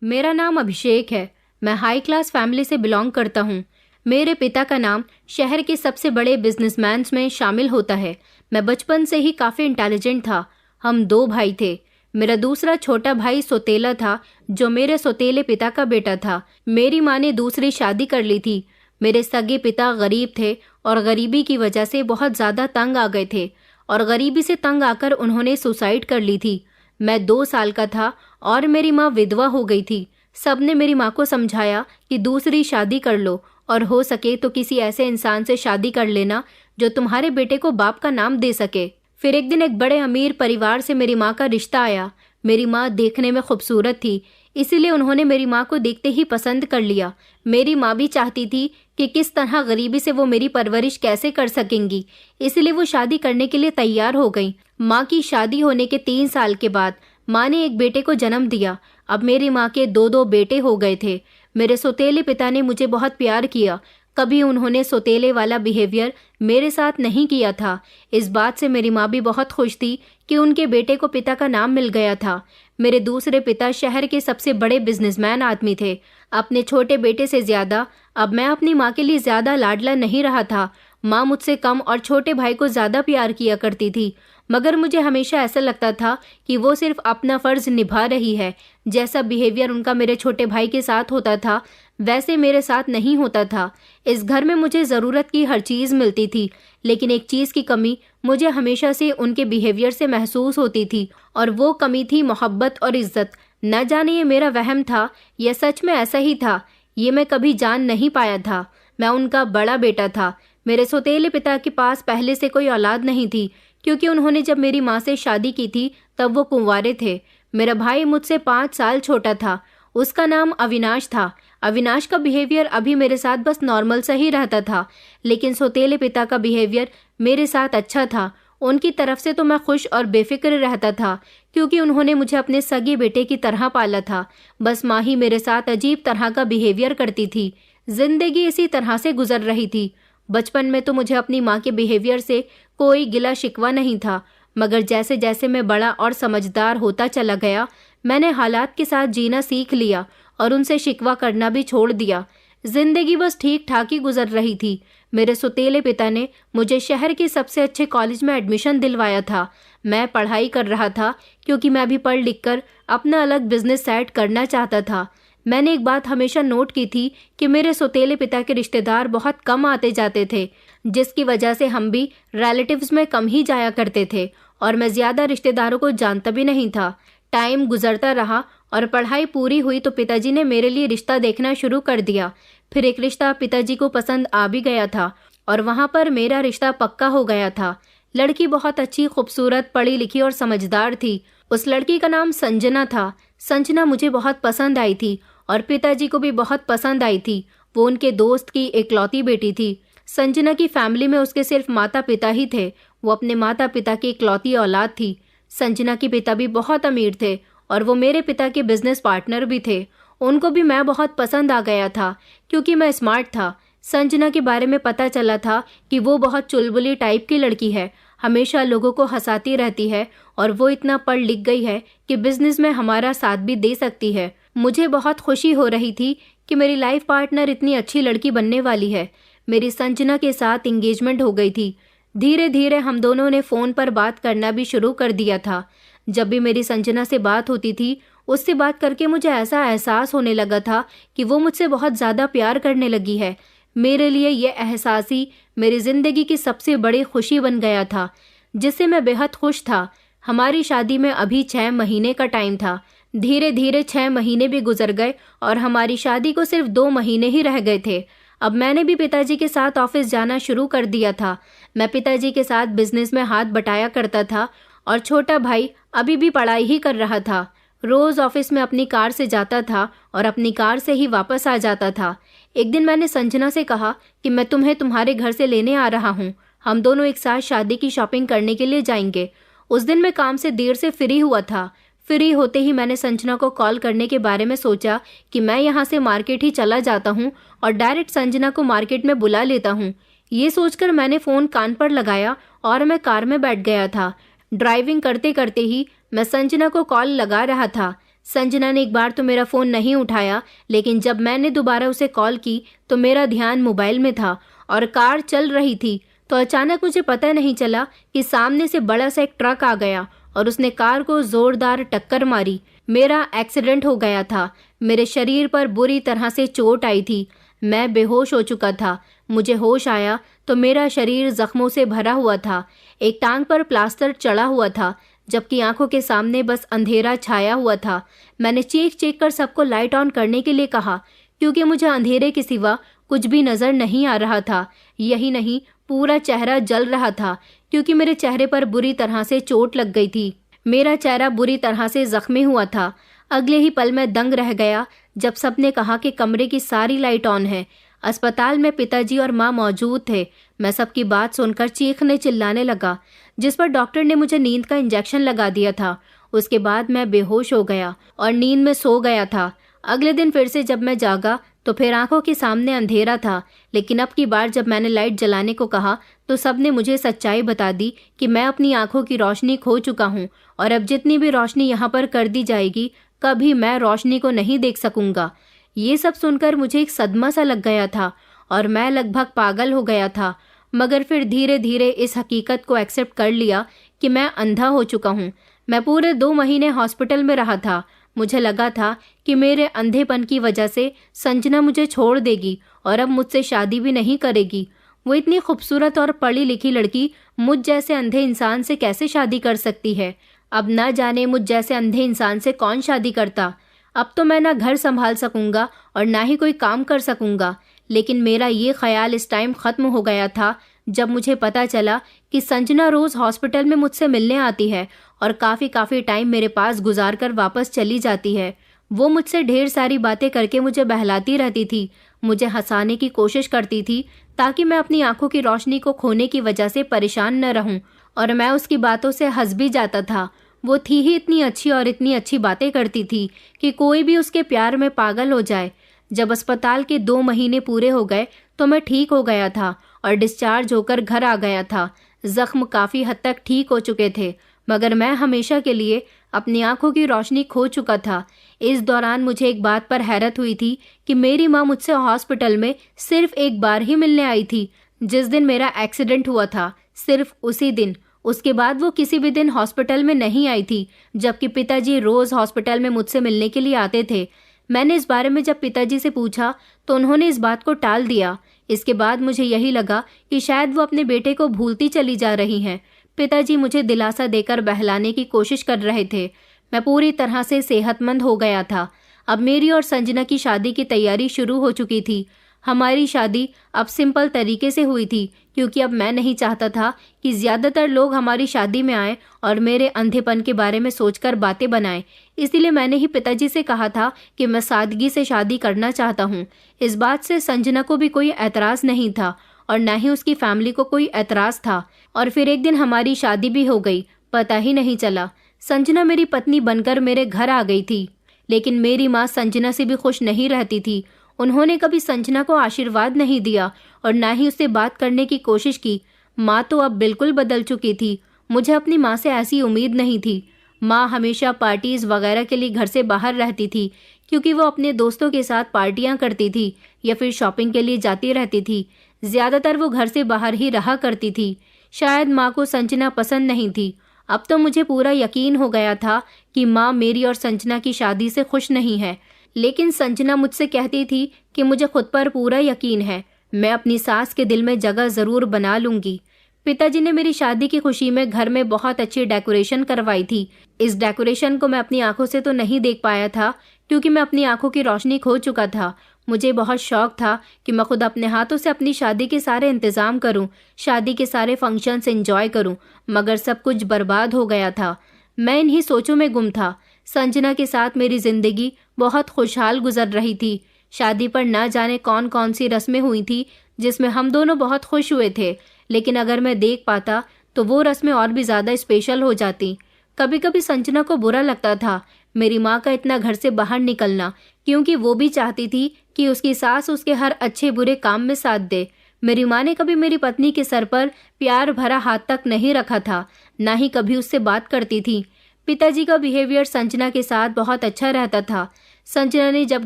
मेरा नाम अभिषेक है। मैं हाई क्लास फैमिली से बिलोंग करता हूँ। मेरे पिता का नाम शहर के सबसे बड़े बिजनेसमैन में शामिल होता है। मैं बचपन से ही काफ़ी इंटेलिजेंट था। हम दो भाई थे। मेरा दूसरा छोटा भाई सौतेला था, जो मेरे सौतेले पिता का बेटा था। मेरी माँ ने दूसरी शादी कर ली थी। मेरे सगे पिता गरीब थे और गरीबी की वजह से बहुत ज़्यादा तंग आ गए थे और गरीबी से तंग आकर उन्होंने सुसाइड कर ली थी। मैं 2 साल का था और मेरी माँ विधवा हो गई थी। सबने मेरी माँ को समझाया कि दूसरी शादी कर लो और हो सके तो किसी ऐसे इंसान से शादी कर लेना जो तुम्हारे बेटे को बाप का नाम दे सके। फिर एक दिन एक बड़े अमीर परिवार से मेरी माँ का रिश्ता आया। मेरी माँ देखने में खूबसूरत थी, इसीलिए उन्होंने मेरी माँ को देखते ही पसंद कर लिया। मेरी माँ भी चाहती थी कि किस तरह गरीबी से वो मेरी परवरिश कैसे कर सकेंगी, इसलिए वो शादी करने के लिए तैयार हो गई। माँ की शादी होने के 3 साल के बाद माँ ने एक बेटे को जन्म दिया। अब मेरी माँ के 2 बेटे हो गए थे। मेरे सौतेले पिता ने मुझे बहुत प्यार किया। कभी उन्होंने सौतेले वाला बिहेवियर मेरे साथ नहीं किया था। इस बात से मेरी माँ भी बहुत खुश थी कि उनके बेटे को पिता का नाम मिल गया था। मेरे दूसरे पिता शहर के सबसे बड़े बिजनेसमैन आदमी थे। अपने छोटे बेटे से ज़्यादा अब मैं अपनी माँ के लिए ज़्यादा लाडला नहीं रहा था। माँ मुझसे कम और छोटे भाई को ज़्यादा प्यार किया करती थी, मगर मुझे हमेशा ऐसा लगता था कि वो सिर्फ अपना फ़र्ज़ निभा रही है। जैसा बिहेवियर उनका मेरे छोटे भाई के साथ होता था, वैसे मेरे साथ नहीं होता था। इस घर में मुझे ज़रूरत की हर चीज़ मिलती थी, लेकिन एक चीज़ की कमी मुझे हमेशा से उनके बिहेवियर से महसूस होती थी, और वो कमी थी मोहब्बत और इज़्ज़त। न जाने ये मेरा वहम था या सच में ऐसा ही था, ये मैं कभी जान नहीं पाया था। मैं उनका बड़ा बेटा था। मेरे सौतेले पिता के पास पहले से कोई औलाद नहीं थी, क्योंकि उन्होंने जब मेरी माँ से शादी की थी तब वो कुंवारे थे। मेरा भाई मुझसे 5 साल छोटा था। उसका नाम अविनाश था। अविनाश का बिहेवियर अभी मेरे साथ बस नॉर्मल सा ही रहता था, लेकिन सौतेले पिता का बिहेवियर मेरे साथ अच्छा था। उनकी तरफ से तो मैं खुश और बेफिक्र रहता था, क्योंकि उन्होंने मुझे अपने सगे बेटे की तरह पाला था। बस माँ ही मेरे साथ अजीब तरह का बिहेवियर करती थी। जिंदगी इसी तरह से गुजर रही थी। बचपन में तो मुझे अपनी माँ के बिहेवियर से कोई गिला शिकवा नहीं था, मगर जैसे जैसे मैं बड़ा और समझदार होता चला गया, मैंने हालात के साथ जीना सीख लिया और उनसे शिकवा करना भी छोड़ दिया। जिंदगी बस ठीक ठाक ही गुजर रही थी। मेरे सौतेले पिता ने मुझे शहर के सबसे अच्छे कॉलेज में एडमिशन दिलवाया था। मैं पढ़ाई कर रहा था, क्योंकि मैं भी पढ़ लिख कर अपना अलग बिजनेस सेट करना चाहता था। मैंने एक बात हमेशा नोट की थी कि मेरे सौतेले पिता के रिश्तेदार बहुत कम आते जाते थे, जिसकी वजह से हम भी रिलेटिव्स में कम ही जाया करते थे, और मैं ज़्यादा रिश्तेदारों को जानता भी नहीं था। टाइम गुजरता रहा और पढ़ाई पूरी हुई तो पिताजी ने मेरे लिए रिश्ता देखना शुरू कर दिया। फिर एक रिश्ता पिताजी को पसंद आ भी गया था और वहाँ पर मेरा रिश्ता पक्का हो गया था। लड़की बहुत अच्छी, खूबसूरत, पढ़ी लिखी और समझदार थी। उस लड़की का नाम संजना था। संजना मुझे बहुत पसंद आई थी और पिताजी को भी बहुत पसंद आई थी। वो उनके दोस्त की इकलौती बेटी थी। संजना की फैमिली में उसके सिर्फ माता पिता ही थे। वो अपने माता पिता की इकलौती औलाद थी। संजना के पिता भी बहुत अमीर थे और वो मेरे पिता के बिजनेस पार्टनर भी थे। उनको भी मैं बहुत पसंद आ गया था, क्योंकि मैं स्मार्ट था। संजना के बारे में पता चला था कि वो बहुत चुलबुली टाइप की लड़की है, हमेशा लोगों को हंसाती रहती है, और वो इतना पढ़ लिख गई है कि बिजनेस में हमारा साथ भी दे सकती है। मुझे बहुत खुशी हो रही थी कि मेरी लाइफ पार्टनर इतनी अच्छी लड़की बनने वाली है। मेरी संजना के साथ एंगेजमेंट हो गई थी। धीरे धीरे हम दोनों ने फ़ोन पर बात करना भी शुरू कर दिया था। जब भी मेरी संजना से बात होती थी, उससे बात करके मुझे ऐसा एहसास होने लगा था कि वो मुझसे बहुत ज़्यादा प्यार करने लगी है। मेरे लिए यह एहसास ही मेरी ज़िंदगी की सबसे बड़ी खुशी बन गया था, जिससे मैं बेहद खुश था। हमारी शादी में अभी 6 महीने का टाइम था। धीरे धीरे 6 महीने भी गुजर गए और हमारी शादी को सिर्फ 2 महीने ही रह गए थे। अब मैंने भी पिताजी के साथ ऑफिस जाना शुरू कर दिया था। मैं पिताजी के साथ बिजनेस में हाथ बटाया करता था और छोटा भाई अभी भी पढ़ाई ही कर रहा था। रोज़ ऑफिस में अपनी कार से जाता था और अपनी कार से ही वापस आ जाता था। एक दिन मैंने संजना से कहा कि मैं तुम्हें तुम्हारे घर से लेने आ रहा हूँ। हम दोनों एक साथ शादी की शॉपिंग करने के लिए जाएंगे। उस दिन मैं काम से देर से फ्री हुआ था। फ्री होते ही मैंने संजना को कॉल करने के बारे में सोचा कि मैं यहाँ से मार्केट ही चला जाता हूँ और डायरेक्ट संजना को मार्केट में बुला लेता हूँ। ये सोचकर मैंने फ़ोन कान पर लगाया और मैं कार में बैठ गया था। ड्राइविंग करते करते ही मैं संजना को कॉल लगा रहा था। संजना ने एक बार तो मेरा फ़ोन नहीं उठाया, लेकिन जब मैंने दोबारा उसे कॉल की तो मेरा ध्यान मोबाइल में था और कार चल रही थी। तो अचानक मुझे पता नहीं चला कि सामने से बड़ा सा एक ट्रक आ गया और उसने कार को ज़ोरदार टक्कर मारी। मेरा एक्सीडेंट हो गया था। मेरे शरीर पर बुरी तरह से चोट आई थी। मैं बेहोश हो चुका था। मुझे होश आया तो मेरा शरीर जख्मों से भरा हुआ था। एक टांग पर प्लास्टर चढ़ा हुआ था, जबकि आंखों के सामने बस अंधेरा छाया हुआ था। मैंने चीख चीख कर सबको लाइट ऑन करने के लिए कहा, क्योंकि मुझे अंधेरे के सिवा कुछ भी नजर नहीं आ रहा था। यही नहीं, पूरा चेहरा जल रहा था, क्योंकि मेरे चेहरे पर बुरी तरह से चोट लग गई थी। मेरा चेहरा बुरी तरह से जख्मी हुआ था। अगले ही पल मैं दंग रह गया जब सबने कहा कि कमरे की सारी लाइट ऑन है। अस्पताल में पिताजी और माँ मौजूद थे। मैं सबकी बात सुनकर चीखने चिल्लाने लगा, जिस पर डॉक्टर ने मुझे नींद का इंजेक्शन लगा दिया था। उसके बाद मैं बेहोश हो गया और नींद में सो गया था। अगले दिन फिर से जब मैं जागा तो फिर आंखों के सामने अंधेरा था, लेकिन अब की बार जब मैंने लाइट जलाने को कहा तो सबने मुझे सच्चाई बता दी कि मैं अपनी आंखों की रोशनी खो चुका हूँ और अब जितनी भी रोशनी यहाँ पर कर दी जाएगी, कभी मैं रोशनी को नहीं देख सकूंगा। ये सब सुनकर मुझे एक सदमा सा लग गया था और मैं लगभग पागल हो गया था, मगर फिर धीरे धीरे इस हकीकत को एक्सेप्ट कर लिया कि मैं अंधा हो चुका हूँ। मैं पूरे 2 महीने हॉस्पिटल में रहा था। मुझे लगा था कि मेरे अंधेपन की वजह से संजना मुझे छोड़ देगी और अब मुझसे शादी भी नहीं करेगी। वो इतनी खूबसूरत और पढ़ी लिखी लड़की मुझ जैसे अंधे इंसान से कैसे शादी कर सकती है? अब न जाने मुझ जैसे अंधे इंसान से कौन शादी करता। अब तो मैं ना घर संभाल सकूंगा और ना ही कोई काम कर सकूंगा। लेकिन मेरा ये ख्याल इस टाइम ख़त्म हो गया था जब मुझे पता चला कि संजना रोज़ हॉस्पिटल में मुझसे मिलने आती है और काफ़ी टाइम मेरे पास गुजार कर वापस चली जाती है। वो मुझसे ढेर सारी बातें करके मुझे बहलाती रहती थी, मुझे हंसाने की कोशिश करती थी ताकि मैं अपनी आंखों की रोशनी को खोने की वजह से परेशान न रहूं, और मैं उसकी बातों से हंस भी जाता था। वो थी ही इतनी अच्छी और इतनी अच्छी बातें करती थी कि कोई भी उसके प्यार में पागल हो जाए। जब अस्पताल के 2 महीने पूरे हो गए तो मैं ठीक हो गया था और डिस्चार्ज होकर घर आ गया था। जख्म काफ़ी हद तक ठीक हो चुके थे, मगर मैं हमेशा के लिए अपनी आंखों की रोशनी खो चुका था। इस दौरान मुझे एक बात पर हैरत हुई थी कि मेरी माँ मुझसे हॉस्पिटल में सिर्फ एक बार ही मिलने आई थी, जिस दिन मेरा एक्सीडेंट हुआ था, सिर्फ उसी दिन। उसके बाद वो किसी भी दिन हॉस्पिटल में नहीं आई थी, जबकि पिताजी रोज़ हॉस्पिटल में मुझसे मिलने के लिए आते थे। मैंने इस बारे में जब पिताजी से पूछा तो उन्होंने इस बात को टाल दिया। इसके बाद मुझे यही लगा कि शायद वो अपने बेटे को भूलती चली जा रही हैं। पिताजी मुझे दिलासा देकर बहलाने की कोशिश कर रहे थे। मैं पूरी तरह से सेहतमंद हो गया था। अब मेरी और संजना की शादी की तैयारी शुरू हो चुकी थी। हमारी शादी अब सिंपल तरीके से हुई थी, क्योंकि अब मैं नहीं चाहता था कि ज़्यादातर लोग हमारी शादी में आएं और मेरे अंधेपन के बारे में सोचकर बातें बनाएं। इसीलिए मैंने ही पिताजी से कहा था कि मैं सादगी से शादी करना चाहता हूँ। इस बात से संजना को भी कोई एतराज़ नहीं था और ना ही उसकी फैमिली को कोई एतराज़ था। और फिर एक दिन हमारी शादी भी हो गई, पता ही नहीं चला। संजना मेरी पत्नी बनकर मेरे घर आ गई थी, लेकिन मेरी माँ संजना से भी खुश नहीं रहती थी। उन्होंने कभी संजना को आशीर्वाद नहीं दिया और ना ही उससे बात करने की कोशिश की। माँ तो अब बिल्कुल बदल चुकी थी। मुझे अपनी माँ से ऐसी उम्मीद नहीं थी। माँ हमेशा पार्टीज वगैरह के लिए घर से बाहर रहती थी, क्योंकि वो अपने दोस्तों के साथ पार्टियां करती थी या फिर शॉपिंग के लिए जाती रहती थी। ज़्यादातर वो घर से बाहर ही रहा करती थी। शायद माँ को संजना पसंद नहीं थी। अब तो मुझे पूरा यकीन हो गया था कि माँ मेरी और संजना की शादी से खुश नहीं है। लेकिन संजना मुझसे कहती थी कि मुझे खुद पर पूरा यकीन है, मैं अपनी सास के दिल में जगह ज़रूर बना लूँगी। पिताजी ने मेरी शादी की खुशी में घर में बहुत अच्छी डेकोरेशन करवाई थी। इस डेकोरेशन को मैं अपनी आंखों से तो नहीं देख पाया था, क्योंकि मैं अपनी आंखों की रोशनी खो चुका था। मुझे बहुत शौक था कि मैं खुद अपने हाथों से अपनी शादी के सारे इंतज़ाम करूं, शादी के सारे फंक्शंस एंजॉय करूं, मगर सब कुछ बर्बाद हो गया था। मैं इन्हीं सोचों में गुम था। संजना के साथ मेरी ज़िंदगी बहुत खुशहाल गुजर रही थी। शादी पर ना जाने कौन कौन सी रस्में हुई थी जिसमें हम दोनों बहुत खुश हुए थे, लेकिन अगर मैं देख पाता तो वो रस्में और भी ज़्यादा स्पेशल हो जाती। कभी कभी संजना को बुरा लगता था मेरी माँ का इतना घर से बाहर निकलना, क्योंकि वो भी चाहती थी कि उसकी सास उसके हर अच्छे बुरे काम में साथ दे। मेरी माँ ने कभी मेरी पत्नी के सर पर प्यार भरा हाथ तक नहीं रखा था, ना ही कभी उससे बात करती थी। पिताजी का बिहेवियर संजना के साथ बहुत अच्छा रहता था। संजना ने जब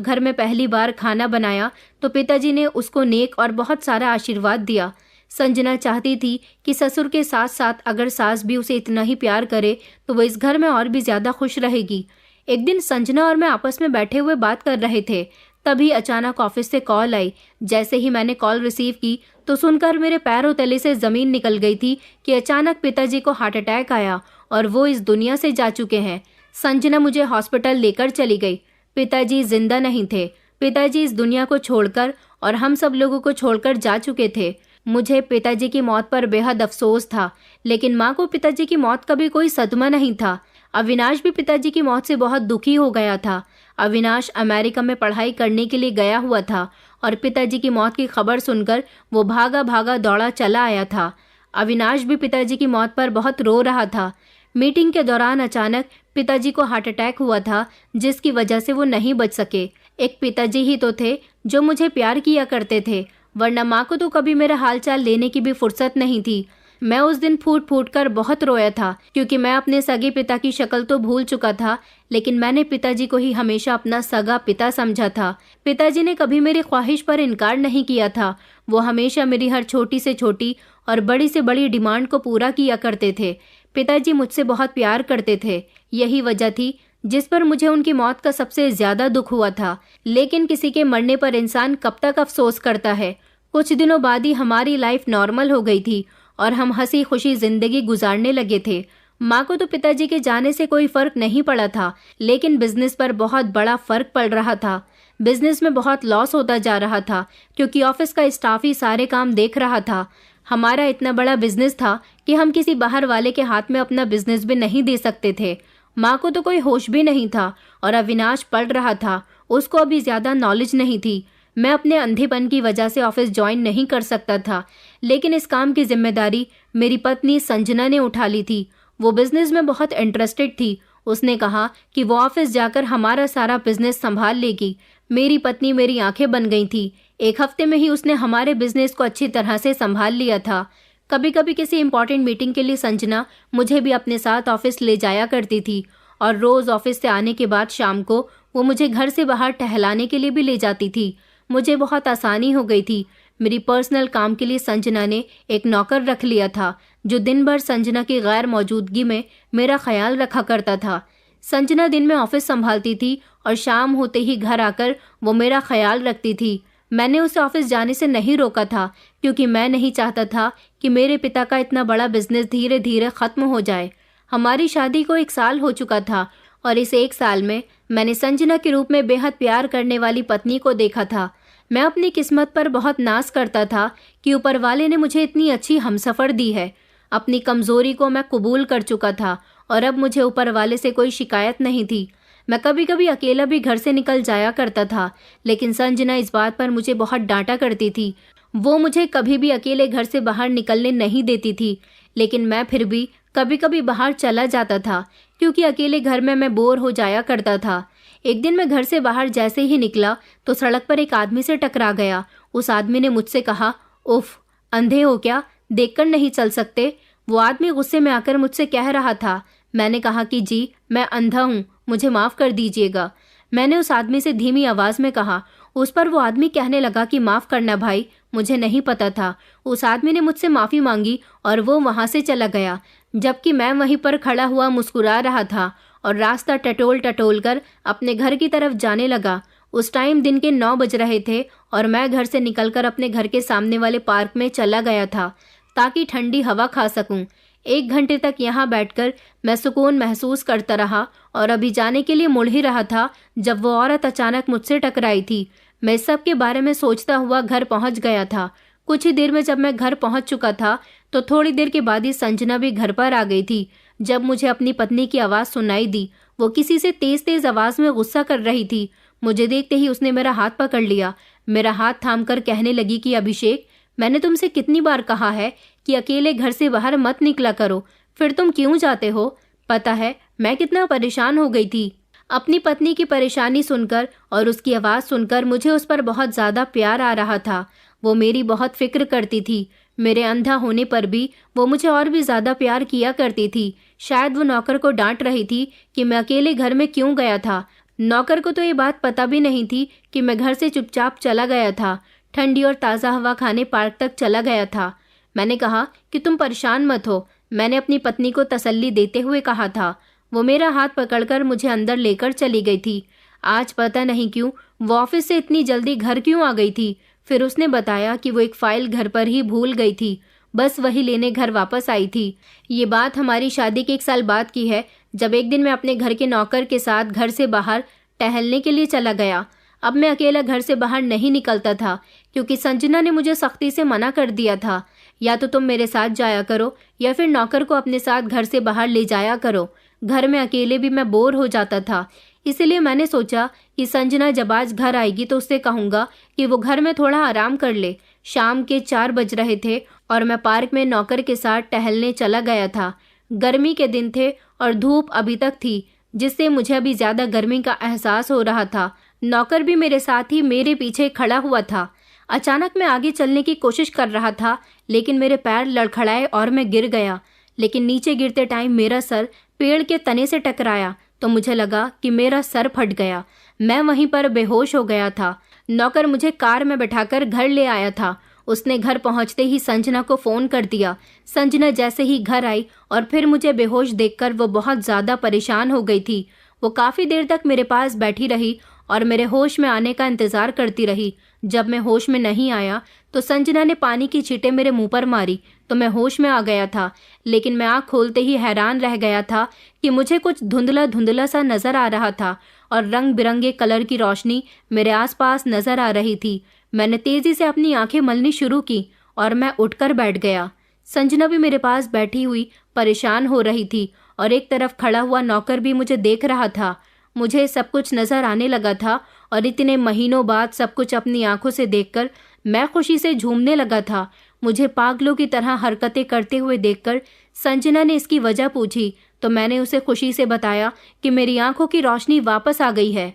घर में पहली बार खाना बनाया तो पिताजी ने उसको नेक और बहुत सारा आशीर्वाद दिया। संजना चाहती थी कि ससुर के साथ साथ अगर सास भी उसे इतना ही प्यार करे तो वो इस घर में और भी ज्यादा खुश रहेगी। एक दिन संजना और मैं आपस में बैठे हुए बात कर रहे थे, तभी अचानक ऑफिस से कॉल आई। जैसे ही मैंने कॉल रिसीव की तो सुनकर मेरे पैरों तले से जमीन निकल गई थी कि अचानक पिताजी को हार्ट अटैक आया और वो इस दुनिया से जा चुके हैं। संजना मुझे हॉस्पिटल लेकर चली गई। पिताजी जिंदा नहीं थे। पिताजी इस दुनिया को छोड़कर और हम सब लोगों को छोड़कर जा चुके थे। मुझे पिताजी की मौत पर बेहद अफसोस था, लेकिन माँ को पिताजी की मौत का भी कोई सदमा नहीं था। अविनाश भी पिताजी की मौत से बहुत दुखी हो गया था। अविनाश अमेरिका में पढ़ाई करने के लिए गया हुआ था और पिताजी की मौत की खबर सुनकर वो भागा भागा दौड़ा चला आया था। अविनाश भी पिताजी की मौत पर बहुत रो रहा था। मीटिंग के दौरान अचानक पिताजी को हार्ट अटैक हुआ था, जिसकी वजह से वो नहीं बच सके। एक पिताजी ही तो थे जो मुझे प्यार किया करते थे, वरना माँ को तो कभी मेरा हालचाल लेने की भी फुर्सत नहीं थी। मैं उस दिन फूट फूट कर बहुत रोया था, क्योंकि मैं अपने सगे पिता की शक्ल तो भूल चुका था, लेकिन मैंने पिताजी को ही हमेशा अपना सगा पिता समझा था। पिताजी ने कभी मेरी ख्वाहिश पर इनकार नहीं किया था। वो हमेशा मेरी हर छोटी से छोटी और बड़ी से बड़ी डिमांड को पूरा किया करते थे। पिताजी मुझसे बहुत प्यार करते थे। यही वजह थी जिस पर मुझे उनकी मौत का सबसे ज्यादा दुख हुआ था। लेकिन किसी के मरने पर इंसान कब तक अफसोस करता है। कुछ दिनों बाद ही हमारी लाइफ नॉर्मल हो गई थी और हम हंसी खुशी जिंदगी गुजारने लगे थे। माँ को तो पिताजी के जाने से कोई फर्क नहीं पड़ा था, लेकिन बिजनेस पर बहुत बड़ा फर्क पड़ रहा था। बिजनेस में बहुत लॉस होता जा रहा था, क्योंकि ऑफिस का स्टाफ ही सारे काम देख रहा था। हमारा इतना बड़ा बिजनेस था कि हम किसी बाहर वाले के हाथ में अपना बिजनेस भी नहीं दे सकते थे। माँ को तो कोई होश भी नहीं था और अविनाश पढ़ रहा था, उसको अभी ज्यादा नॉलेज नहीं थी। मैं अपने अंधेपन की वजह से ऑफिस ज्वाइन नहीं कर सकता था, लेकिन इस काम की जिम्मेदारी मेरी पत्नी संजना ने उठा ली थी। वो बिजनेस में बहुत इंटरेस्टेड थी। उसने कहा कि वो ऑफिस जाकर हमारा सारा बिजनेस संभाल लेगी। मेरी पत्नी मेरी आंखें बन गई थी। एक हफ्ते में ही उसने हमारे बिजनेस को अच्छी तरह से संभाल लिया था। कभी कभी किसी इंपॉर्टेंट मीटिंग के लिए संजना मुझे भी अपने साथ ऑफिस ले जाया करती थी और रोज ऑफिस से आने के बाद शाम को वो मुझे घर से बाहर टहलाने के लिए भी ले जाती थी। मुझे बहुत आसानी हो गई थी। मेरी पर्सनल काम के लिए संजना ने एक नौकर रख लिया था, जो दिन भर संजना की गैर मौजूदगी में मेरा ख्याल रखा करता था। संजना दिन में ऑफिस संभालती थी और शाम होते ही घर आकर वो मेरा ख्याल रखती थी। मैंने उसे ऑफिस जाने से नहीं रोका था, क्योंकि मैं नहीं चाहता था कि मेरे पिता का इतना बड़ा बिजनेस धीरे धीरे खत्म हो जाए। हमारी शादी को 1 साल हो चुका था और इस 1 साल में मैंने संजना के रूप में बेहद प्यार करने वाली पत्नी को देखा था। मैं अपनी किस्मत पर बहुत नाज करता था कि ऊपर वाले ने मुझे इतनी अच्छी हमसफर दी है। अपनी कमजोरी को मैं कबूल कर चुका था और अब मुझे ऊपर वाले से कोई शिकायत नहीं थी। मैं कभी कभी अकेला भी घर से निकल जाया करता था, लेकिन संजना इस बात पर मुझे बहुत डांटा करती थी। वो मुझे कभी भी अकेले घर से बाहर निकलने नहीं देती थी, लेकिन मैं फिर भी कभी कभी बाहर चला जाता था, क्योंकि अकेले घर में मैं बोर हो जाया करता था। एक दिन मैं घर से बाहर जैसे ही निकला तो सड़क पर एक आदमी से टकरा गया। उस आदमी ने मुझसे कहा, उफ, अंधे हो क्या, देखकर नहीं चल सकते? वो आदमी गुस्से में आकर मुझसे कह रहा था। मैंने कहा कि जी, मैं अंधा हूँ, मुझे माफ कर दीजिएगा। मैंने उस आदमी से धीमी आवाज में कहा। उस पर वो आदमी कहने लगा कि माफ करना भाई, मुझे नहीं पता था। उस आदमी ने मुझसे माफी मांगी और वो वहां से चला गया, जबकि मैं वहीं पर खड़ा हुआ मुस्कुरा रहा था और रास्ता टटोल टटोल कर अपने घर की तरफ जाने लगा। उस टाइम दिन के 9 बज रहे थे और मैं घर से निकलकर अपने घर के सामने वाले पार्क में चला गया था, ताकि ठंडी हवा खा सकूं। 1 घंटे तक यहाँ बैठकर मैं सुकून महसूस करता रहा और अभी जाने के लिए मुड़ ही रहा था जब वो औरत अचानक मुझसे टकराई थी। मैं सब के बारे में सोचता हुआ घर पहुंच गया था। कुछ ही देर में जब मैं घर पहुंच चुका था तो थोड़ी देर के बाद ही संजना भी घर पर आ गई थी। जब मुझे अपनी पत्नी की आवाज सुनाई दी, वो किसी से तेज तेज आवाज में गुस्सा कर रही थी। मुझे देखते ही उसने मेरा हाथ पकड़ लिया। मेरा हाथ थामकर कहने लगी कि अभिषेक, मैंने तुमसे कितनी बार कहा है कि अकेले घर से बाहर मत निकला करो, फिर तुम क्यों जाते हो? पता है मैं कितना परेशान हो गई थी। अपनी पत्नी की परेशानी सुनकर और उसकी आवाज सुनकर मुझे उस पर बहुत ज्यादा प्यार आ रहा था। वो मेरी बहुत फिक्र करती थी। मेरे अंधा होने पर भी वो मुझे और भी ज्यादा प्यार किया करती थी, शायद वो नौकर को डांट रही थी कि मैं अकेले घर में क्यों गया था। नौकर को तो ये बात पता भी नहीं थी कि मैं घर से चुपचाप चला गया था। ठंडी और ताज़ा हवा खाने पार्क तक चला गया था। मैंने कहा कि तुम परेशान मत हो, मैंने अपनी पत्नी को तसल्ली देते हुए कहा था। वो मेरा हाथ पकड़कर मुझे अंदर लेकर चली गई थी। आज पता नहीं क्यों वो ऑफिस से इतनी जल्दी घर क्यों आ गई थी। फिर उसने बताया कि वो एक फाइल घर पर ही भूल गई थी, बस वही लेने घर वापस आई थी। ये बात हमारी शादी के 1 साल बाद की है, जब एक दिन मैं अपने घर के नौकर के साथ घर से बाहर टहलने के लिए चला गया। अब मैं अकेला घर से बाहर नहीं निकलता था, क्योंकि संजना ने मुझे सख्ती से मना कर दिया था, या तो तुम मेरे साथ जाया करो या फिर नौकर को अपने साथ घर से बाहर ले जाया करो। घर में अकेले भी मैं बोर हो जाता था। इसलिए मैंने सोचा कि संजना जब आज घर आएगी तो उससे कहूँगा कि वो घर में थोड़ा आराम कर ले। शाम के 4 बज रहे थे और मैं पार्क में नौकर के साथ टहलने चला गया था। गर्मी के दिन थे और धूप अभी तक थी, जिससे मुझे अभी ज्यादा गर्मी का एहसास हो रहा था। नौकर भी मेरे साथ ही मेरे पीछे खड़ा हुआ था। अचानक मैं आगे चलने की कोशिश कर रहा था, लेकिन मेरे पैर लड़खड़ाए और मैं गिर गया। लेकिन नीचे गिरते टाइम मेरा सर पेड़ के तने से टकराया तो मुझे लगा कि मेरा सर फट गया। मैं वहीं पर बेहोश हो गया था। नौकर मुझे कार में बैठाकर घर ले आया था। उसने घर पहुंचते ही संजना को फोन कर दिया। संजना जैसे ही घर आई और फिर मुझे बेहोश देखकर वो बहुत ज्यादा परेशान हो गई थी। वो काफी देर तक मेरे पास बैठी रही और मेरे होश में आने का इंतजार करती रही। जब मैं होश में नहीं आया तो संजना ने पानी की छींटें मेरे मुंह पर मारी तो मैं होश में आ गया था। लेकिन मैं आँख खोलते ही हैरान रह गया था कि मुझे कुछ धुंधला धुंधला सा नजर आ रहा था और रंग बिरंगे कलर की रोशनी मेरे आसपास नजर आ रही थी। मैंने तेजी से अपनी आंखें मलनी शुरू की और मैं उठकर बैठ गया। संजना भी मेरे पास बैठी हुई परेशान हो रही थी और एक तरफ खड़ा हुआ नौकर भी मुझे देख रहा था। मुझे सब कुछ नजर आने लगा था और इतने महीनों बाद सब कुछ अपनी आंखों से देखकर मैं खुशी से झूमने लगा था। मुझे पागलों की तरह हरकतें करते हुए देखकर संजना ने इसकी वजह पूछी तो मैंने उसे खुशी से बताया कि मेरी आंखों की रोशनी वापस आ गई है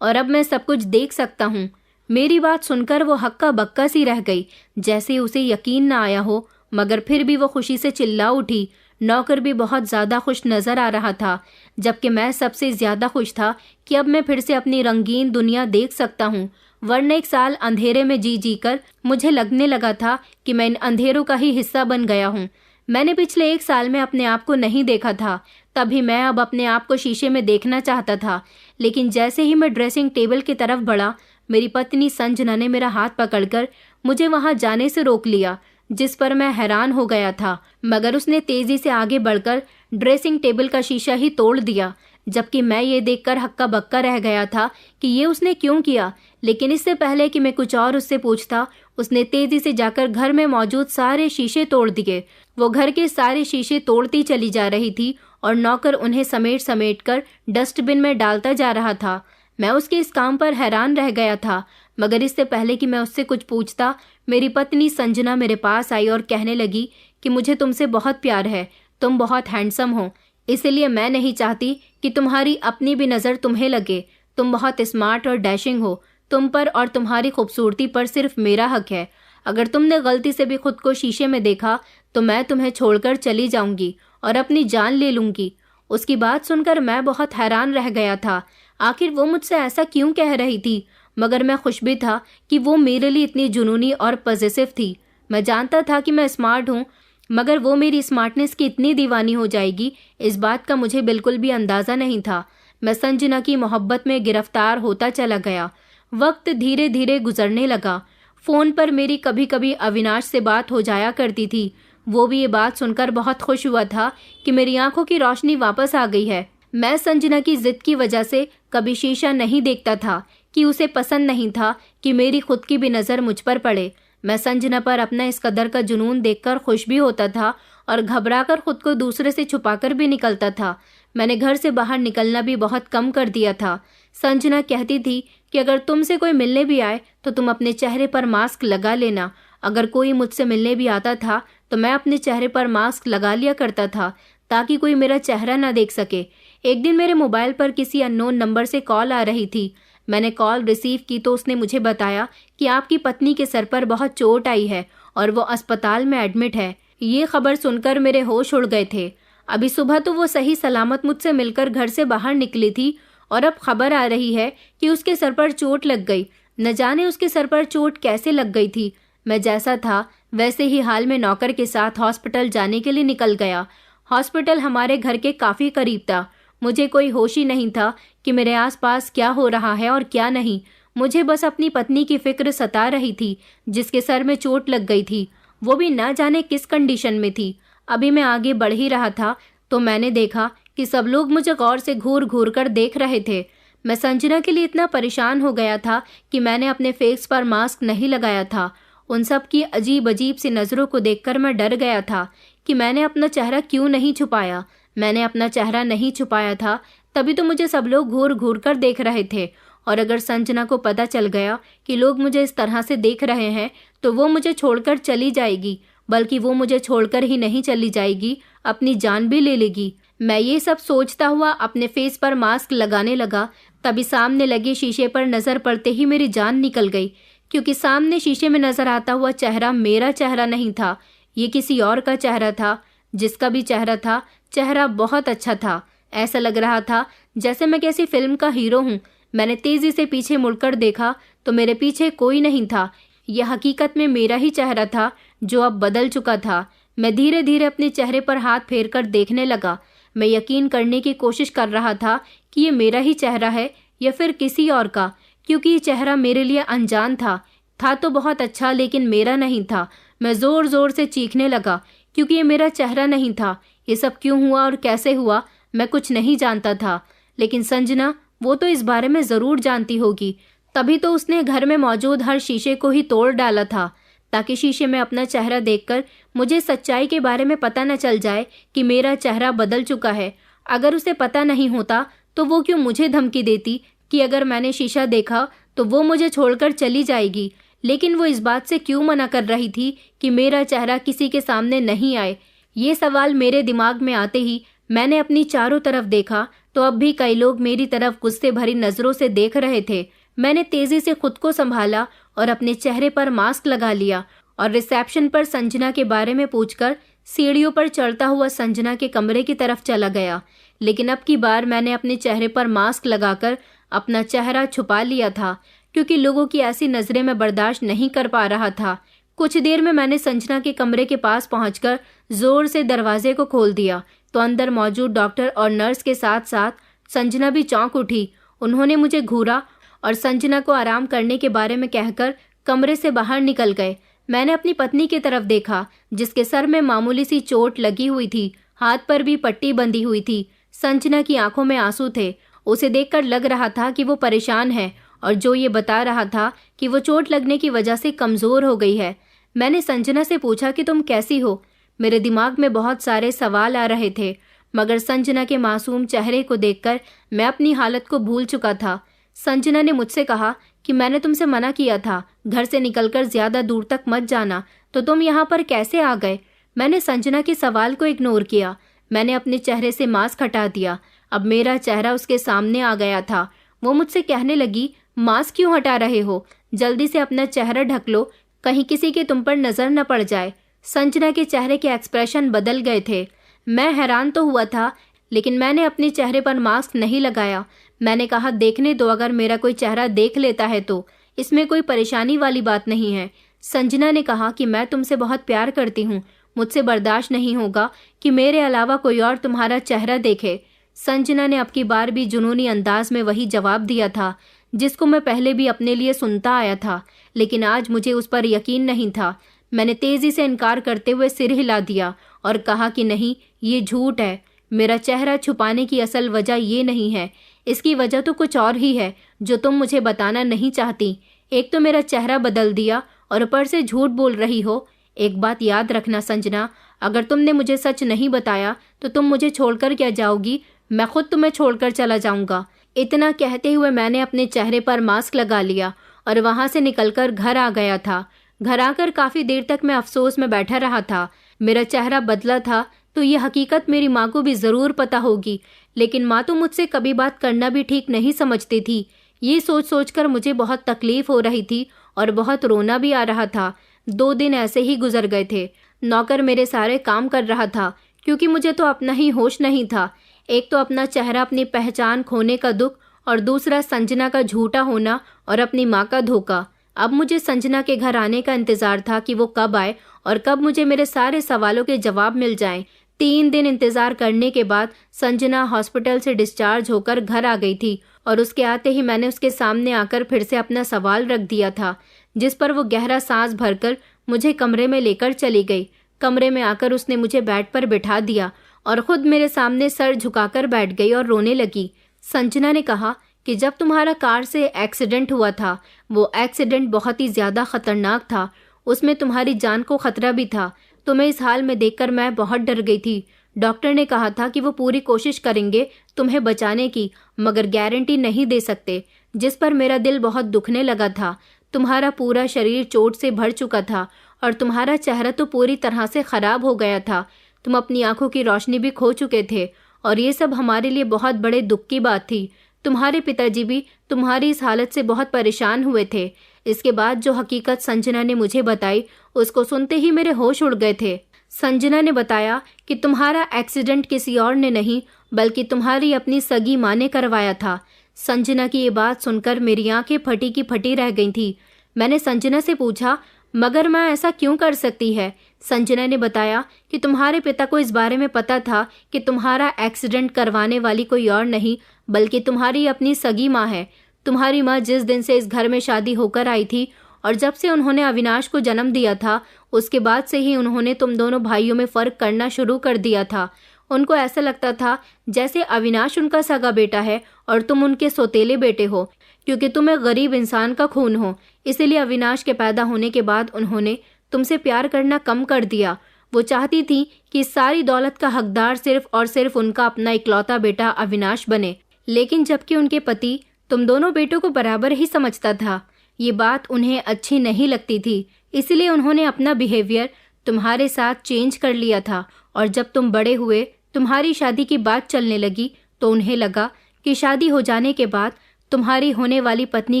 और अब मैं सब कुछ देख सकता हूँ। मेरी बात सुनकर वो हक्का बक्का सी रह गई, जैसे उसे यकीन न आया हो, मगर फिर भी वो खुशी से चिल्ला उठी। नौकर भी बहुत ज्यादा खुश नजर आ रहा था, जबकि मैं सबसे ज्यादा खुश था कि अब मैं फिर से अपनी रंगीन दुनिया देख सकता हूँ। वरना 1 साल अंधेरे में जी जी कर मुझे लगने लगा था कि मैं इन अंधेरों का ही हिस्सा बन गया हूँ। मैंने पिछले 1 साल में अपने आप को नहीं देखा था, तभी मैं अब अपने आप को शीशे में देखना चाहता था। लेकिन जैसे ही मैं ड्रेसिंग टेबल की तरफ बढ़ा, मेरी पत्नी संजना ने मेरा हाथ पकड़कर मुझे वहां जाने से रोक लिया, जिस पर मैं हैरान हो गया था। मगर उसने तेजी से आगे बढ़कर ड्रेसिंग टेबल का शीशा ही तोड़ दिया, जबकि मैं ये देखकर हक्का बक्का रह गया था कि ये उसने क्यों किया। लेकिन इससे पहले कि मैं कुछ और उससे पूछता, उसने तेजी से जाकर घर में मौजूद सारे शीशे तोड़ दिए। वो घर के सारे शीशे तोड़ती चली जा रही थी और नौकर उन्हें समेट समेट कर डस्टबिन में डालता जा रहा था। मैं उसके इस काम पर हैरान रह गया था, मगर इससे पहले कि मैं उससे कुछ पूछता, मेरी पत्नी संजना मेरे पास आई और कहने लगी कि मुझे तुमसे बहुत प्यार है, तुम बहुत हैंडसम हो, इसलिए मैं नहीं चाहती कि तुम्हारी अपनी भी नज़र तुम्हें लगे। तुम बहुत स्मार्ट और डैशिंग हो, तुम पर और तुम्हारी खूबसूरती पर सिर्फ मेरा हक है। अगर तुमने गलती से भी खुद को शीशे में देखा तो मैं तुम्हें छोड़कर चली जाऊंगी और अपनी जान ले लूंगी। उसकी बात सुनकर मैं बहुत हैरान रह गया था। आखिर वो मुझसे ऐसा क्यों कह रही थी? मगर मैं खुश भी था कि वो मेरे लिए इतनी जुनूनी और पॉजिटिव थी। मैं जानता था कि मैं स्मार्ट हूँ, मगर वो मेरी स्मार्टनेस की इतनी दीवानी हो जाएगी, इस बात का मुझे बिल्कुल भी अंदाज़ा नहीं था। मैं संजना की मोहब्बत में गिरफ्तार होता चला गया। वक्त धीरे धीरे गुजरने लगा। फ़ोन पर मेरी कभी कभी अविनाश से बात हो जाया करती थी। वो भी ये बात सुनकर बहुत खुश हुआ था कि मेरी आंखों की रोशनी वापस आ गई है। मैं संजना की जिद की वजह से कभी शीशा नहीं देखता था कि उसे पसंद नहीं था कि मेरी खुद की भी नज़र मुझ पर पड़े। मैं संजना पर अपना इस कदर का जुनून देखकर खुश भी होता था और घबराकर खुद को दूसरे से छुपाकर भी निकलता था। मैंने घर से बाहर निकलना भी बहुत कम कर दिया था। संजना कहती थी कि अगर तुमसे कोई मिलने भी आए तो तुम अपने चेहरे पर मास्क लगा लेना। अगर कोई मुझसे मिलने भी आता था तो मैं अपने चेहरे पर मास्क लगा लिया करता था ताकि कोई मेरा चेहरा ना देख सके। एक दिन मेरे मोबाइल पर किसी अननोन नंबर से कॉल आ रही थी। मैंने कॉल रिसीव की तो उसने मुझे बताया कि आपकी पत्नी के सर पर बहुत चोट आई है और वो अस्पताल में एडमिट है। ये खबर सुनकर मेरे होश उड़ गए थे। अभी सुबह तो वो सही सलामत मुझसे मिलकर घर से बाहर निकली थी और अब खबर आ रही है कि उसके सर पर चोट लग गई। न जाने उसके सर पर चोट कैसे लग गई थी। मैं जैसा था वैसे ही हाल में नौकर के साथ हॉस्पिटल जाने के लिए निकल गया। हॉस्पिटल हमारे घर के काफ़ी करीब था। मुझे कोई होश ही नहीं था कि मेरे आसपास क्या हो रहा है और क्या नहीं। मुझे बस अपनी पत्नी की फिक्र सता रही थी, जिसके सर में चोट लग गई थी, वो भी ना जाने किस कंडीशन में थी। अभी मैं आगे बढ़ ही रहा था तो मैंने देखा कि सब लोग मुझे गौर से घूर घूर कर देख रहे थे। मैं संजना के लिए इतना परेशान हो गया था कि मैंने अपने फेस पर मास्क नहीं लगाया था। उन सब की अजीब अजीब सी नज़रों को देखकर मैं डर गया था कि मैंने अपना चेहरा क्यों नहीं छुपाया। मैंने अपना चेहरा नहीं छुपाया था, तभी तो मुझे सब लोग घूर घूर कर देख रहे थे। और अगर संजना को पता चल गया कि लोग मुझे इस तरह से देख रहे हैं तो वो मुझे छोड़कर चली जाएगी, बल्कि वो मुझे छोड़कर ही नहीं चली जाएगी, अपनी जान भी ले लेगी। मैं ये सब सोचता हुआ अपने फेस पर मास्क लगाने लगा। तभी सामने लगे शीशे पर नज़र पड़ते ही मेरी जान निकल गई, क्योंकि सामने शीशे में नज़र आता हुआ चेहरा मेरा चेहरा नहीं था, ये किसी और का चेहरा था। जिसका भी चेहरा था, चेहरा बहुत अच्छा था। ऐसा लग रहा था जैसे मैं किसी फिल्म का हीरो हूँ। मैंने तेजी से पीछे मुड़कर देखा तो मेरे पीछे कोई नहीं था। यह हकीकत में मेरा ही चेहरा था जो अब बदल चुका था। मैं धीरे धीरे अपने चेहरे पर हाथ फेर कर देखने लगा। मैं यकीन करने की कोशिश कर रहा था कि ये मेरा ही चेहरा है या फिर किसी और का, क्योंकि ये चेहरा मेरे लिए अनजान था तो बहुत अच्छा, लेकिन मेरा नहीं था। मैं ज़ोर ज़ोर से चीखने लगा क्योंकि ये मेरा चेहरा नहीं था। ये सब क्यों हुआ और कैसे हुआ मैं कुछ नहीं जानता था, लेकिन संजना वो तो इस बारे में ज़रूर जानती होगी, तभी तो उसने घर में मौजूद हर शीशे को ही तोड़ डाला था, ताकि शीशे में अपना चेहरा देखकर मुझे सच्चाई के बारे में पता न चल जाए कि मेरा चेहरा बदल चुका है। अगर उसे पता नहीं होता तो वो क्यों मुझे धमकी देती कि अगर मैंने शीशा देखा तो वो मुझे छोड़कर चली जाएगी। लेकिन वो इस बात से क्यों मना कर रही थी कि मेरा चेहरा किसी के सामने नहीं आए। ये सवाल मेरे दिमाग में आते ही मैंने अपनी चारों तरफ देखा तो अब भी कई लोग मेरी तरफ गुस्से भरी नज़रों से देख रहे थे। मैंने तेजी से खुद को संभाला और अपने चेहरे पर मास्क लगा लिया और रिसेप्शन पर संजना के बारे में पूछकर सीढ़ियों पर चढ़ता हुआ संजना के कमरे की तरफ चला गया। लेकिन अब की बार मैंने अपने चेहरे पर मास्क लगाकर अपना चेहरा छुपा लिया था, क्योंकि लोगों की ऐसी नज़रें मैं बर्दाश्त नहीं कर पा रहा था। कुछ देर में मैंने संजना के कमरे के पास पहुंचकर जोर से दरवाजे को खोल दिया तो अंदर मौजूद डॉक्टर और नर्स के साथ साथ संजना भी चौंक उठी। उन्होंने मुझे घूरा और संजना को आराम करने के बारे में कहकर कमरे से बाहर निकल गए। मैंने अपनी पत्नी की तरफ देखा, जिसके सर में मामूली सी चोट लगी हुई थी, हाथ पर भी पट्टी बंधी हुई थी। संजना की आंखों में आंसू थे। उसे देखकर लग रहा था कि वो परेशान है और जो ये बता रहा था कि वो चोट लगने की वजह से कमज़ोर हो गई है। मैंने संजना से पूछा कि तुम कैसी हो। मेरे दिमाग में बहुत सारे सवाल आ रहे थे, मगर संजना के मासूम चेहरे को देखकर मैं अपनी हालत को भूल चुका था। संजना ने मुझसे कहा कि मैंने तुमसे मना किया था घर से निकलकर ज़्यादा दूर तक मत जाना, तो तुम यहाँ पर कैसे आ गए। मैंने संजना के सवाल को इग्नोर किया। मैंने अपने चेहरे से मास्क हटा दिया। अब मेरा चेहरा उसके सामने आ गया था। वो मुझसे कहने लगी, मास्क क्यों हटा रहे हो, जल्दी से अपना चेहरा ढक लो, कहीं किसी के तुम पर नजर न पड़ जाए। संजना के चेहरे के एक्सप्रेशन बदल गए थे। मैं हैरान तो हुआ था, लेकिन मैंने अपने चेहरे पर मास्क नहीं लगाया। मैंने कहा, देखने दो, अगर मेरा कोई चेहरा देख लेता है तो इसमें कोई परेशानी वाली बात नहीं है। संजना ने कहा कि मैं तुमसे बहुत प्यार करती हूँ, मुझसे बर्दाश्त नहीं होगा कि मेरे अलावा कोई और तुम्हारा चेहरा देखे। संजना ने अब की बार भी जुनूनी अंदाज में वही जवाब दिया था जिसको मैं पहले भी अपने लिए सुनता आया था, लेकिन आज मुझे उस पर यकीन नहीं था। मैंने तेजी से इनकार करते हुए सिर हिला दिया और कहा कि नहीं, ये झूठ है। मेरा चेहरा छुपाने की असल वजह ये नहीं है, इसकी वजह तो कुछ और ही है जो तुम मुझे बताना नहीं चाहती। एक तो मेरा चेहरा बदल दिया और ऊपर से झूठ बोल रही हो। एक बात याद रखना संजना, अगर तुमने मुझे सच नहीं बताया तो तुम मुझे छोड़कर क्या जाओगी, मैं खुद तुम्हें छोड़कर चला जाऊंगा। इतना कहते हुए मैंने अपने चेहरे पर मास्क लगा लिया और वहां से निकलकर घर आ गया था। घर आकर काफी देर तक मैं अफसोस में बैठा रहा था। मेरा चेहरा बदला था तो ये हकीकत मेरी माँ को भी जरूर पता होगी, लेकिन माँ तो मुझसे कभी बात करना भी ठीक नहीं समझती थी। ये सोच सोचकर मुझे बहुत तकलीफ हो रही थी और बहुत रोना भी आ रहा था। 2 दिन ऐसे ही गुजर गए थे। नौकर मेरे सारे काम कर रहा था क्योंकि मुझे तो अपना ही होश नहीं था। एक तो अपना चेहरा, अपनी पहचान खोने का दुख, और दूसरा संजना का झूठा होना और अपनी माँ का धोखा। अब मुझे संजना के घर आने का इंतजार था कि वो कब आए और कब मुझे मेरे सारे सवालों के जवाब मिल जाएं। 3 दिन इंतजार करने के बाद संजना हॉस्पिटल से डिस्चार्ज होकर घर आ गई थी और उसके आते ही मैंने उसके सामने आकर फिर से अपना सवाल रख दिया था, जिस पर वो गहरा सांस भरकर मुझे कमरे में लेकर चली गई। कमरे में आकर उसने मुझे बेड पर बिठा दिया और खुद मेरे सामने सर झुकाकर बैठ गई और रोने लगी। संजना ने कहा कि जब तुम्हारा कार से एक्सीडेंट हुआ था, वो एक्सीडेंट बहुत ही ज्यादा खतरनाक था। उसमें तुम्हारी जान को खतरा भी था। तुम्हें इस हाल में देखकर मैं बहुत डर गई थी। डॉक्टर ने कहा था कि वो पूरी कोशिश करेंगे तुम्हें बचाने की, मगर गारंटी नहीं दे सकते, जिस पर मेरा दिल बहुत दुखने लगा था। तुम्हारा पूरा शरीर चोट से भर चुका था और तुम्हारा चेहरा तो पूरी तरह से खराब हो गया था। तुम अपनी आंखों की रोशनी भी खो चुके थे और ये सब हमारे लिए बहुत बड़े दुख की बात थी। तुम्हारे पिताजी भी तुम्हारी इस हालत से बहुत परेशान हुए थे। इसके बाद जो हकीकत संजना ने मुझे बताई, उसको सुनते ही मेरे होश उड़ गए थे। संजना ने बताया कि तुम्हारा एक्सीडेंट किसी और ने नहीं, बल्कि तुम्हारी अपनी सगी माँ ने करवाया था। संजना की ये बात सुनकर मेरी आंखें फटी की फटी रह गई थी। मैंने संजना से पूछा, मगर माँ ऐसा क्यों कर सकती है? संजना ने बताया कि तुम्हारे पिता को इस बारे में पता था कि तुम्हारा एक्सीडेंट करवाने वाली कोई और नहीं, बल्कि तुम्हारी अपनी सगी माँ है। तुम्हारी माँ जिस दिन से इस घर में शादी होकर आई थी और जब से उन्होंने अविनाश को जन्म दिया था, उसके बाद से ही उन्होंने तुम दोनों भाइयों में फर्क करना शुरू कर दिया था। उनको ऐसा लगता था जैसे अविनाश उनका सगा बेटा है और तुम उनके सौतेले बेटे हो, क्योंकि तुम एक गरीब इंसान का खून हो। इसीलिए अविनाश के पैदा होने के बाद उन्होंने तुमसे प्यार करना कम कर दिया। वो चाहती थी कि सारी दौलत का हकदार सिर्फ और सिर्फ उनका अपना इकलौता बेटा अविनाश बने, लेकिन जबकि उनके पति तुम दोनों बेटों को बराबर ही समझता था। ये बात उन्हें अच्छी नहीं लगती थी, इसलिए उन्होंने अपना बिहेवियर तुम्हारे साथ चेंज कर लिया था। और जब तुम बड़े हुए, तुम्हारी शादी की बात चलने लगी, तो उन्हें लगा कि शादी हो जाने के बाद तुम्हारी होने वाली पत्नी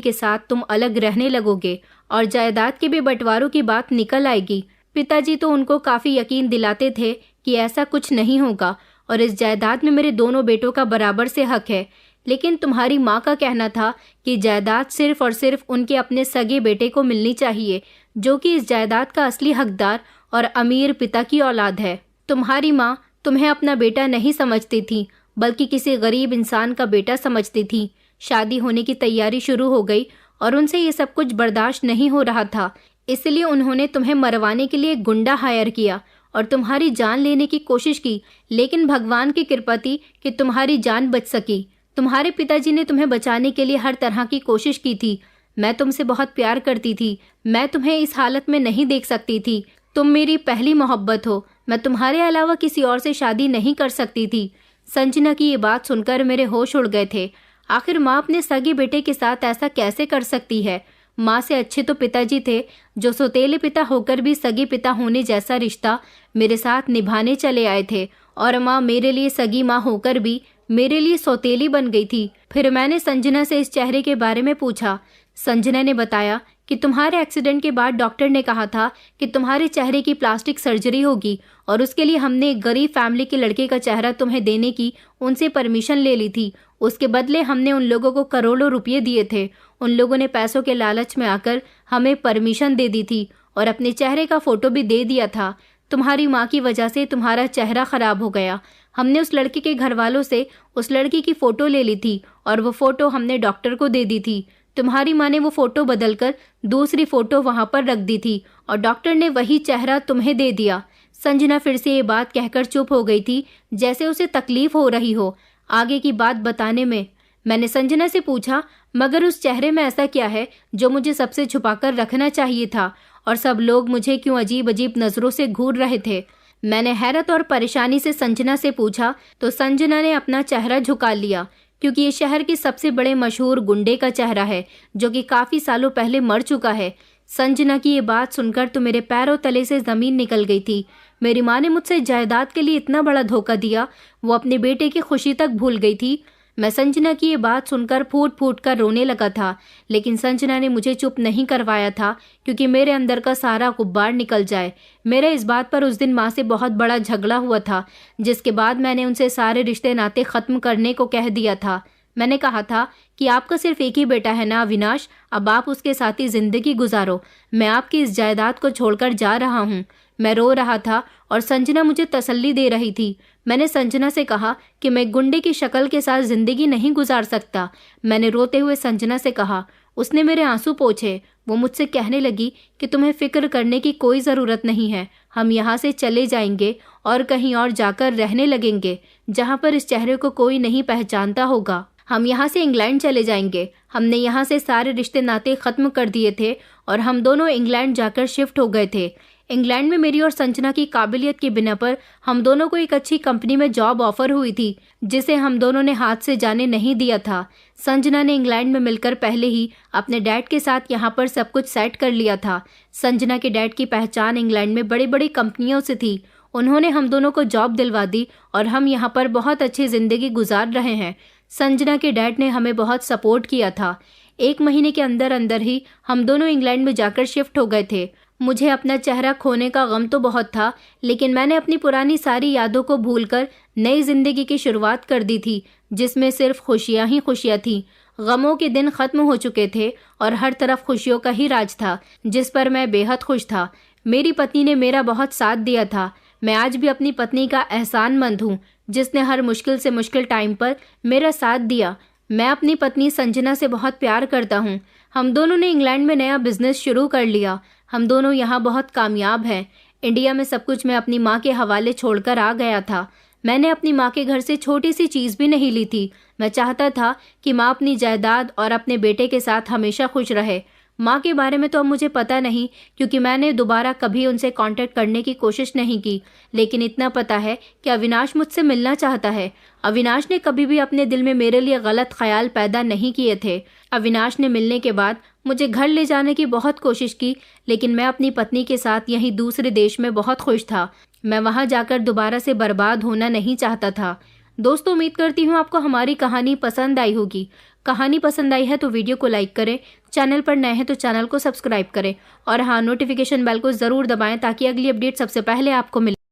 के साथ तुम अलग रहने लगोगे और जायदाद के भी बंटवारों की बात निकल आएगी। पिताजी तो उनको काफी यकीन दिलाते थे कि ऐसा कुछ नहीं होगा और इस जायदाद में मेरे दोनों बेटों का बराबर से हक है। लेकिन तुम्हारी माँ का कहना था कि जायदाद सिर्फ और सिर्फ उनके अपने सगे बेटे को मिलनी चाहिए, जो कि इस जायदाद का असली हकदार और अमीर पिता की औलाद है। तुम्हारी माँ तुम्हें अपना बेटा नहीं समझती थी, बल्कि किसी गरीब इंसान का बेटा समझती थी। शादी होने की तैयारी शुरू हो गई और उनसे ये सब कुछ बर्दाश्त नहीं हो रहा था, इसलिए उन्होंने तुम्हें मरवाने के लिए एक गुंडा हायर किया और तुम्हारी जान लेने की कोशिश की। लेकिन भगवान की कृपा थी कि तुम्हारी जान बच सकी। तुम्हारे पिताजी ने तुम्हें बचाने के लिए हर तरह की कोशिश की थी। मैं तुमसे बहुत प्यार करती थी। मैं तुम्हें इस हालत में नहीं देख सकती थी। तुम मेरी पहली मोहब्बत हो। मैं तुम्हारे अलावा किसी और से शादी नहीं कर सकती थी। संजना की ये बात सुनकर मेरे होश उड़ गए थे। आखिर माँ अपने सगे बेटे के साथ ऐसा कैसे कर सकती है? माँ से अच्छे तो पिताजी थे, जो सौतेले पिता होकर भी सगे पिता होने जैसा रिश्ता मेरे साथ निभाने चले आए थे, और माँ मेरे लिए सगी माँ होकर भी मेरे लिए सौतेली बन गई थी। फिर मैंने संजना से इस चेहरे के बारे में पूछा। संजना ने बताया कि तुम्हारे एक्सीडेंट के बाद डॉक्टर ने कहा था कि तुम्हारे चेहरे की प्लास्टिक सर्जरी होगी और उसके लिए हमने एक गरीब फैमिली के लड़के का चेहरा तुम्हें देने की उनसे परमिशन ले ली थी। उसके बदले हमने उन लोगों को करोड़ों रुपये दिए थे। उन लोगों ने पैसों के लालच में आकर हमें परमिशन दे दी थी और अपने चेहरे का फोटो भी दे दिया था। तुम्हारी माँ की वजह से तुम्हारा चेहरा खराब हो गया। हमने उस लड़के के घर वालों से उस लड़की की फोटो ले ली थी और वो फोटो हमने डॉक्टर को दे दी थी। तुम्हारी माँ ने वो फोटो बदलकर दूसरी फोटो वहां पर रख दी थी और डॉक्टर ने वही चेहरा तुम्हें दे दिया। संजना फिर से ये बात कहकर चुप हो गई थी, जैसे उसे तकलीफ हो रही हो। आगे की बात बताने में मैंने संजना से पूछा, मगर उस चेहरे में ऐसा क्या है जो मुझे सबसे छुपाकर रखना चाहिए था, और सब लोग मुझे क्यों अजीब अजीब नजरों से घूर रहे थे? मैंने हैरत और परेशानी से संजना से पूछा तो संजना ने अपना चेहरा झुका लिया, क्योंकि ये शहर के सबसे बड़े मशहूर गुंडे का चेहरा है, जो कि काफी सालों पहले मर चुका है। संजना की ये बात सुनकर तो मेरे पैरों तले से जमीन निकल गई थी। मेरी माँ ने मुझसे जायदाद के लिए इतना बड़ा धोखा दिया, वो अपने बेटे की खुशी तक भूल गई थी। मैं संजना की ये बात सुनकर फूट फूट कर रोने लगा था, लेकिन संजना ने मुझे चुप नहीं करवाया था क्योंकि मेरे अंदर का सारा गुब्बार निकल जाए। मेरे इस बात पर उस दिन माँ से बहुत बड़ा झगड़ा हुआ था, जिसके बाद मैंने उनसे सारे रिश्ते नाते खत्म करने को कह दिया था। मैंने कहा था कि आपका सिर्फ एक ही बेटा है ना अविनाश, अब आप उसके साथ ही जिंदगी गुजारो। मैं आपकी इस जायदाद को छोड़कर जा रहा हूँ। मैं रो रहा था और संजना मुझे तसल्ली दे रही थी। मैंने संजना से कहा कि मैं गुंडे की शक्ल के साथ जिंदगी नहीं गुजार सकता। मैंने रोते हुए संजना से कहा। उसने मेरे आंसू पोंछे। वो मुझसे कहने लगी कि तुम्हें फिक्र करने की कोई ज़रूरत नहीं है, हम यहाँ से चले जाएंगे और कहीं और जाकर रहने लगेंगे जहाँ पर इस चेहरे को कोई नहीं पहचानता होगा। हम यहाँ से इंग्लैंड चले जाएंगे। हमने यहाँ से सारे रिश्ते नाते ख़त्म कर दिए थे और हम दोनों इंग्लैंड जाकर शिफ्ट हो गए थे। इंग्लैंड में मेरी और संजना की काबिलियत की बिना पर हम दोनों को एक अच्छी कंपनी में जॉब ऑफर हुई थी, जिसे हम दोनों ने हाथ से जाने नहीं दिया था। संजना ने इंग्लैंड में मिलकर पहले ही अपने डैड के साथ यहाँ पर सब कुछ सेट कर लिया था। संजना के डैड की पहचान इंग्लैंड में बड़ी बड़ी कंपनियों से थी। उन्होंने हम दोनों को जॉब दिलवा दी और हम यहाँ पर बहुत अच्छी ज़िंदगी गुजार रहे हैं। संजना के डैड ने हमें बहुत सपोर्ट किया था। 1 महीने के अंदर अंदर ही हम दोनों इंग्लैंड में जाकर शिफ्ट हो गए थे। मुझे अपना चेहरा खोने का गम तो बहुत था, लेकिन मैंने अपनी पुरानी सारी यादों को भूलकर नई जिंदगी की शुरुआत कर दी थी, जिसमें सिर्फ खुशियां ही खुशियां थीं। गमों के दिन खत्म हो चुके थे और हर तरफ खुशियों का ही राज था, जिस पर मैं बेहद खुश था। मेरी पत्नी ने मेरा बहुत साथ दिया था। मैं आज भी अपनी पत्नी का एहसानमंद हूँ, जिसने हर मुश्किल से मुश्किल टाइम पर मेरा साथ दिया। मैं अपनी पत्नी संजना से बहुत प्यार करता हूँ। हम दोनों ने इंग्लैंड में नया बिजनेस शुरू कर लिया। हम दोनों यहाँ बहुत कामयाब हैं। इंडिया में सब कुछ मैं अपनी माँ के हवाले छोड़कर आ गया था। मैंने अपनी माँ के घर से छोटी सी चीज़ भी नहीं ली थी। मैं चाहता था कि माँ अपनी जायदाद और अपने बेटे के साथ हमेशा खुश रहे। माँ के बारे में तो अब मुझे पता नहीं, क्योंकि मैंने दोबारा कभी उनसे कांटेक्ट करने की कोशिश नहीं की, लेकिन इतना पता है कि अविनाश मुझसे मिलना चाहता है। अविनाश ने कभी भी अपने दिल में मेरे लिए गलत ख्याल पैदा नहीं किए थे। अविनाश ने मिलने के बाद मुझे घर ले जाने की बहुत कोशिश की, लेकिन मैं अपनी पत्नी के साथ यहीं दूसरे देश में बहुत खुश था। मैं वहाँ जाकर दोबारा से बर्बाद होना नहीं चाहता था। दोस्तों, उम्मीद करती हूँ आपको हमारी कहानी पसंद आई होगी। कहानी पसंद आई है तो वीडियो को लाइक करें, चैनल पर नए हैं तो चैनल को सब्सक्राइब करें और हाँ, नोटिफिकेशन बेल को ज़रूर दबाएं ताकि अगली अपडेट सबसे पहले आपको मिले।